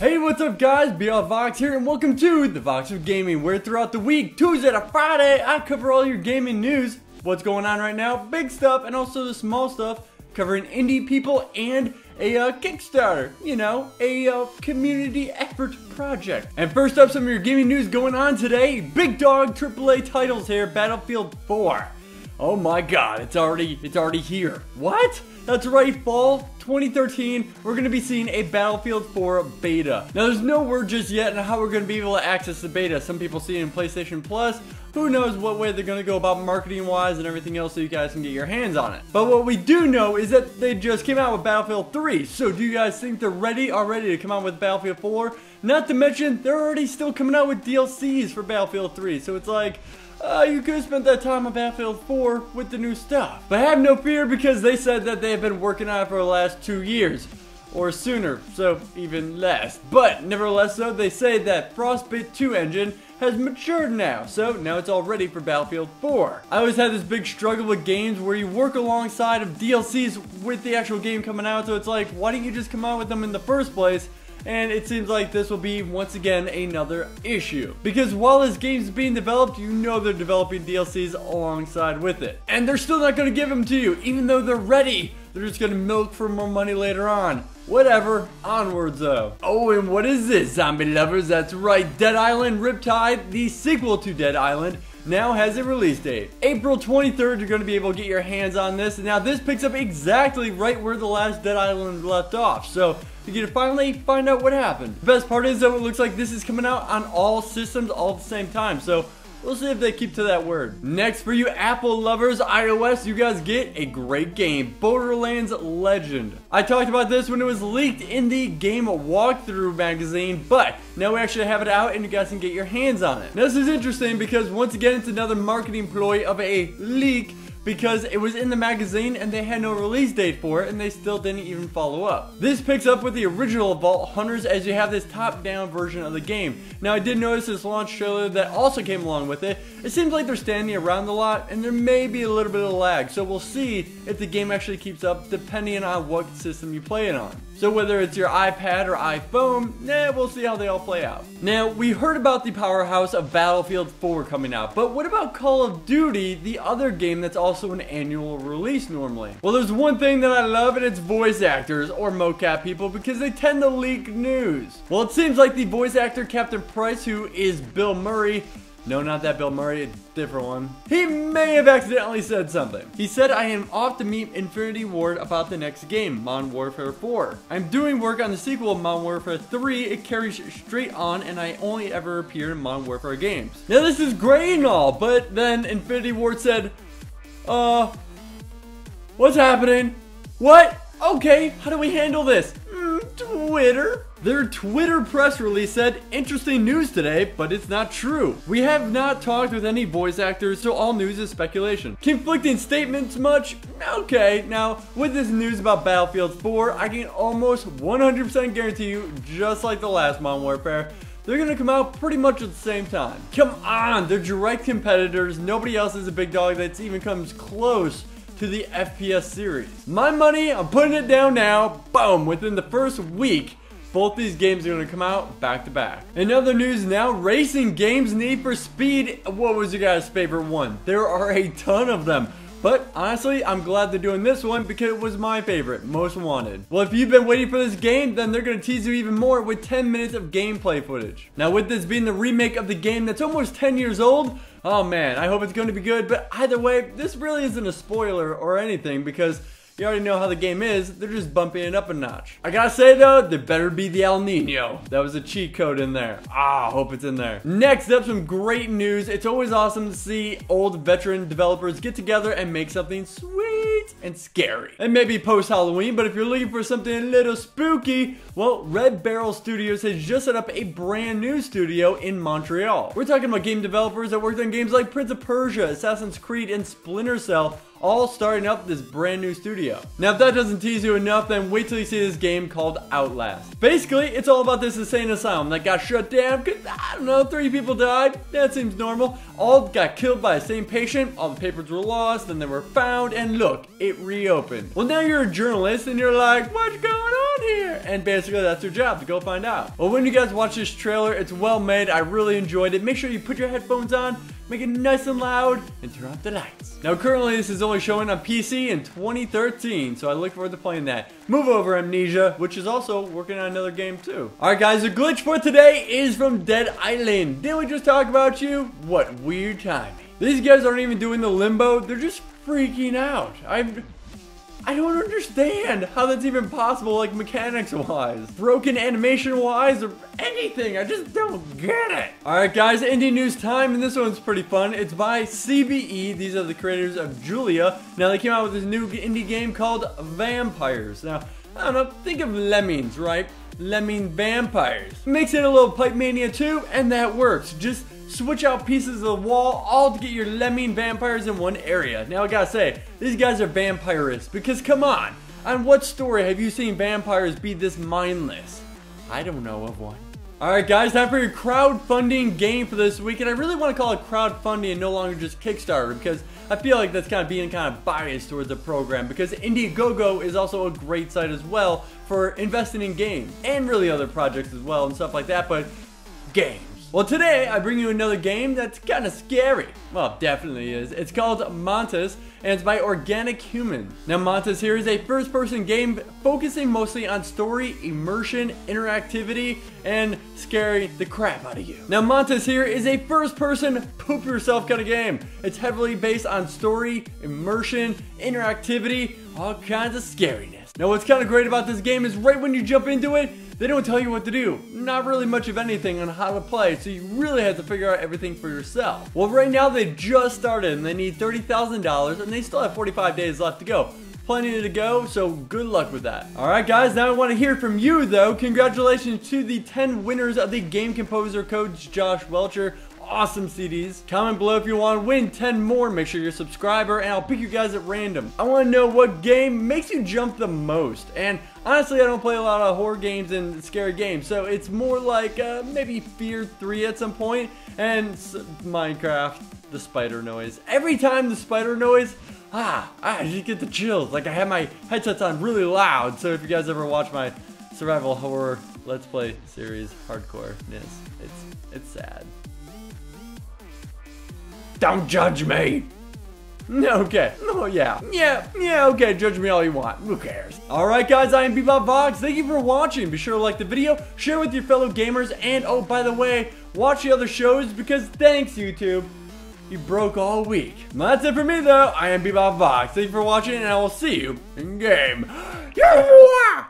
Hey, what's up guys? BLVox here and welcome to the Vox of Gaming, where throughout the week, Tuesday to Friday, I cover all your gaming news, what's going on right now, big stuff, and also the small stuff, covering indie people and a Kickstarter, you know, a community effort project. And first up, some of your gaming news going on today, big dog AAA titles here, Battlefield 4. Oh my god, it's already here. What? That's right, fall 2013, we're going to be seeing a Battlefield 4 beta. Now there's no word just yet on how we're going to be able to access the beta. Some people see it in PlayStation Plus. Who knows what way they're going to go about marketing wise and everything else so you guys can get your hands on it. But what we do know is that they just came out with Battlefield 3. So do you guys think they're already to come out with Battlefield 4? Not to mention, they're already still coming out with DLCs for Battlefield 3. So it's like, you could have spent that time on Battlefield 4 with the new stuff. But have no fear, because they said that they have been working on it for the last 2 years. Or sooner, so even less. But nevertheless though, they say that Frostbite 2 engine has matured now, so now it's all ready for Battlefield 4. I always had this big struggle with games where you work alongside of DLCs with the actual game coming out, so it's like, why didn't you just come out with them in the first place? And it seems like this will be, once again, another issue. Because while this game's being developed, you know they're developing DLCs alongside with it. And they're still not going to give them to you, even though they're ready. They're just going to milk for more money later on. Whatever, onwards though. Oh, and what is this, zombie lovers? That's right, Dead Island Riptide, the sequel to Dead Island, now has a release date. April 23rd, you're going to be able to get your hands on this. And now this picks up exactly right where the last Dead Island left off. So you get to finally find out what happened. The best part is though, it looks like this is coming out on all systems all at the same time. So we'll see if they keep to that word. Next, for you Apple lovers, iOS, you guys get a great game, Borderlands Legend. I talked about this when it was leaked in the Game Walkthrough magazine, but now we actually have it out and you guys can get your hands on it. Now this is interesting because once again, it's another marketing ploy of a leak, because it was in the magazine and they had no release date for it and they still didn't even follow up. This picks up with the original Vault Hunters, as you have this top-down version of the game. Now I did notice this launch trailer that also came along with it. It seems like they're standing around a lot and there may be a little bit of lag, so we'll see if the game actually keeps up depending on what system you play it on. So whether it's your iPad or iPhone, we'll see how they all play out. Now, we heard about the powerhouse of Battlefield 4 coming out, but what about Call of Duty, the other game that's also an annual release normally? Well, there's one thing that I love, and it's voice actors, or mocap people, because they tend to leak news. Well, it seems like the voice actor Captain Price, who is Bill Murray, no, not that Bill Murray, a different one. He may have accidentally said something. He said, I am off to meet Infinity Ward about the next game, Modern Warfare 4. I'm doing work on the sequel of Modern Warfare 3. It carries straight on and I only ever appear in Modern Warfare games. Now this is great and all, but then Infinity Ward said, what's happening? What? Okay, how do we handle this? Twitter. Their Twitter press release said, interesting news today, but it's not true. We have not talked with any voice actors, so all news is speculation. Conflicting statements much? Okay, now with this news about Battlefield 4, I can almost 100% guarantee you, just like the last Modern Warfare, they're gonna come out pretty much at the same time. Come on, they're direct competitors. Nobody else is a big dog that even comes close to the FPS series. My money, I'm putting it down now. Boom, within the first week, both these games are going to come out back to back. In other news now, racing games, Need for Speed. What was your guys' favorite one? There are a ton of them. But honestly, I'm glad they're doing this one because it was my favorite, Most Wanted. Well, if you've been waiting for this game, then they're going to tease you even more with 10 minutes of gameplay footage. Now with this being the remake of the game that's almost 10 years old, oh man, I hope it's going to be good. But either way, this really isn't a spoiler or anything because you already know how the game is, they're just bumping it up a notch. I gotta say though, there better be the El Nino. That was a cheat code in there. I hope it's in there. Next up, some great news. It's always awesome to see old veteran developers get together and make something sweet and scary. And maybe post-Halloween, but if you're looking for something a little spooky, well, Red Barrel Studios has just set up a brand new studio in Montreal. We're talking about game developers that worked on games like Prince of Persia, Assassin's Creed, and Splinter Cell, all starting up this brand new studio. Now if that doesn't tease you enough, then wait till you see this game called Outlast. Basically, it's all about this insane asylum that got shut down because, I don't know, 3 people died. That seems normal. All got killed by the same patient, all the papers were lost, then they were found, and look, it reopened. Well, now you're a journalist and you're like, what's going on here? And basically that's your job, to go find out. Well, when you guys watch this trailer, it's well made. I really enjoyed it. Make sure you put your headphones on, make it nice and loud, and turn off the lights. Now currently this is only showing on PC in 2013, so I look forward to playing that. Move over, Amnesia, which is also working on another game too. Alright guys, the glitch for today is from Dead Island. Didn't we just talk about you? What weird timing. These guys aren't even doing the limbo, they're just freaking out. I don't understand how that's even possible, like mechanics-wise, broken animation-wise, or anything. I just don't get it. All right, guys, indie news time, and this one's pretty fun. It's by CBE. These are the creators of Julia. Now, they came out with this new indie game called Vampires. Now, I don't know, think of Lemmings, right? Lemming vampires. Mix in a little Pipe Mania too, and that works. Just switch out pieces of the wall, all to get your lemming vampires in one area. Now I gotta say, these guys are vampirists, because come on what story have you seen vampires be this mindless? I don't know of one. Alright guys, time for your crowdfunding game for this week, and I really want to call it crowdfunding and no longer just Kickstarter, because I feel like that's kind of being kind of biased towards the program, because Indiegogo is also a great site as well for investing in games, and really other projects as well and stuff like that, but games. Well, today I bring you another game that's kind of scary. Well, definitely is. It's called Mantis, and it's by Organic Human. Now, Mantis here is a first-person game focusing mostly on story, immersion, interactivity, and scaring the crap out of you. Now, Mantis here is a first-person poop yourself kind of game. It's heavily based on story, immersion, interactivity, all kinds of scariness. Now, what's kind of great about this game is right when you jump into it, they don't tell you what to do. Not really much of anything on how to play, so you really have to figure out everything for yourself. Well, right now they just started and they need $30,000 and they still have 45 days left to go. Plenty to go, so good luck with that. Alright guys, now I want to hear from you though. Congratulations to the 10 winners of the Game Composer Coach Josh Welcher. Awesome CDs. Comment below if you want to win 10 more. Make sure you're a subscriber and I'll pick you guys at random. I want to know what game makes you jump the most. And honestly, I don't play a lot of horror games and scary games, so it's more like maybe Fear 3 at some point, and Minecraft, the spider noise. Every time the spider noise, I just get the chills. Like I have my headsets on really loud, so if you guys ever watch my survival horror Let's Play series, hardcore-ness, it's sad. Don't judge me! Okay. Oh, yeah. Yeah, okay. Judge me all you want. Who cares? Alright, guys. I am BebopVox. Thank you for watching. Be sure to like the video, share with your fellow gamers, and, oh, by the way, watch the other shows because thanks, YouTube. You broke all week. That's it for me, though. I am BebopVox. Thank you for watching, and I will see you in game. Yeah!